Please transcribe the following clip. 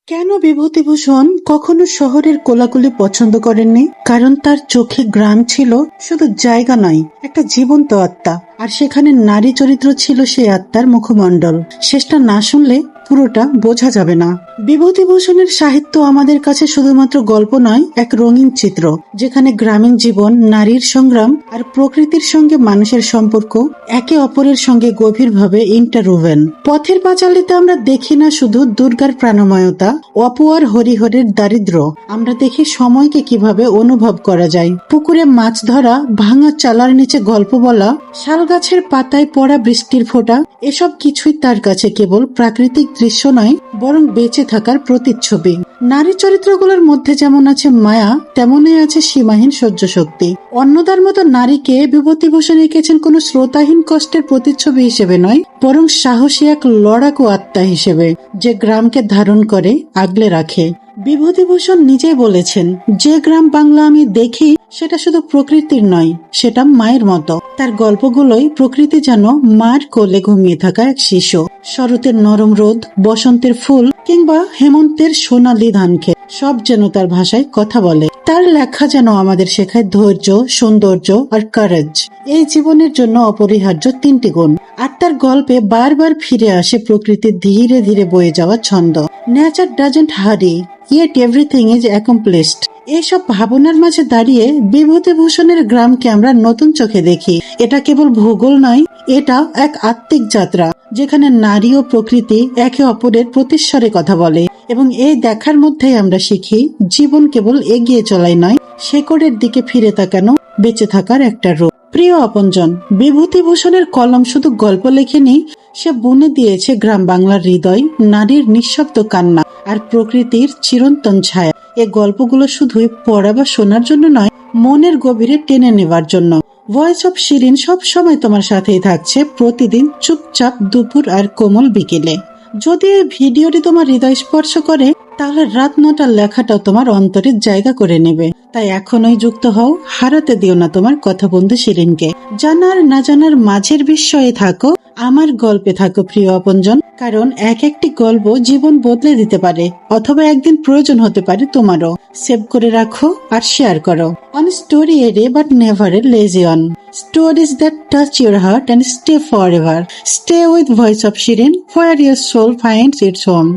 কেন বিভূতিভূষণ কখনো শহরের কোলাকুলি পছন্দ করেননি? কারণ তার চোখে গ্রাম ছিল শুধু জায়গা নয়, একটা জীবন্ত আত্মা। আর সেখানে নারী চরিত্র ছিল সেই আত্মার মুখমণ্ডল। শেষটা না শুনলে পুরোটা বোঝা যাবে না। বিভূতিভূষণের সাহিত্য আমাদের কাছে শুধুমাত্র গল্প নয়, এক রঙিন চিত্র, যেখানে গ্রামীণ জীবন, নারীর সংগ্রাম আর প্রকৃতির সঙ্গে মানুষের সম্পর্ক একে অপরের সঙ্গে গভীরভাবে ইন্টারউভেন। পথের পাঁচালীতে আমরা দেখি না শুধু দুর্গার প্রাণময়তা, অপু আর হরিহরের দারিদ্র, আমরা দেখি সময়কে কিভাবে অনুভব করা যায়। পুকুরে মাছ ধরা, ভাঙা চালার নিচে গল্প বলা, শাল গাছের পাতায় পড়া বৃষ্টির ফোঁটা, এসব কিছুই তার কাছে কেবল প্রাকৃতিক দৃশ্য নয়, বরং বেঁচে থাকার প্রতিচ্ছবি। নারী চরিত্রগুলোর মধ্যে যেমন আছে মায়া, তেমনই আছে সীমাহীন সহ্য শক্তি। অন্নদার মতো নারীকে বিভূতিভূষণ এঁকেছেন কোনো শ্রোতাহীন কষ্টের প্রতিচ্ছবি হিসেবে নয়, বরং সাহসী এক লড়াকু আত্মা হিসেবে, যে গ্রামকে ধারণ করে, আগলে রাখে। বিভূতিভূষণ নিজেই বলেছেন, যে গ্রাম বাংলা আমি দেখি সেটা শুধু প্রকৃতির নয়, সেটা মায়ের মতো। তার গল্পগুলোই প্রকৃতি যেন মার কোলে ঘুমিয়ে থাকা এক শিশু। শরতের নরম রোদ, বসন্তের ফুল কিংবা হেমন্তের সোনালী ধান ক্ষেত, সব যেন তার ভাষায় কথা বলে। তার লেখা যেন আমাদের শেখায় ধৈর্য, সৌন্দর্য আর কারেজ, এই জীবনের জন্য অপরিহার্য তিনটি গুণ। আর তার গল্পে বারবার ফিরে আসে প্রকৃতির ধীরে ধীরে বয়ে যাওয়া ছন্দ। নেচার ডাজন্ট হারি, yet everything is accomplished। এইসব ভাবনার মাঝে দাঁড়িয়ে বিভূতিভূষণের গ্রামকে আমরা নতুন চোখে দেখি। এটা কেবল ভূগোল নয়, এটা এক আত্মিক যাত্রা, যেখানে নারী ও প্রকৃতি একে অপরের প্রতিস্বরে কথা বলে। এবং এই দেখার মধ্যেই আমরা শিখি, জীবন কেবল এগিয়ে চলাই নয়, শেকড়ের দিকে ফিরে তাকানো বেঁচে থাকার একটা রূপ। প্রিয় আপনজন, বিভূতিভূষণের কলম শুধু গল্প লেখেনি, সে বুনে দিয়েছে গ্রাম বাংলার হৃদয়, নারীর নিঃশব্দ কান্না আর প্রকৃতির চিরন্তন ছায়া। এই গল্পগুলো শুধুই পড়া বা শোনার জন্য নয়, মনের গভীরে টেনে নেবার জন্য। ভয়েস অফ শিরিন সব সময় তোমার সাথেই থাকছে, প্রতিদিন চুপচাপ দুপুর আর কোমল বিকেলে। যদি এই ভিডিওটি তোমার হৃদয় স্পর্শ করে, তাহলে রাত 9টার লেখাটাও তোমার অন্তরের জায়গা করে নেবে। তাই এখনই যুক্ত হও, হারাতে দিও না তোমার কথা বন্ধু শিরিনকে। জানার না জানার মাঝের বিস্ময়ে থাকো, আমার গল্পে থাকো প্রিয় আপনজন। কারণ এক একটি গল্প জীবন বদলে দিতে পারে, অথবা একদিন প্রয়োজন হতে পারে তোমারও। সেভ করে রাখো আর শেয়ার করো। On story a day but never a lazy on. Stories that touch your heart and stay forever. Stay with Voice of Shirin, where your soul finds its home.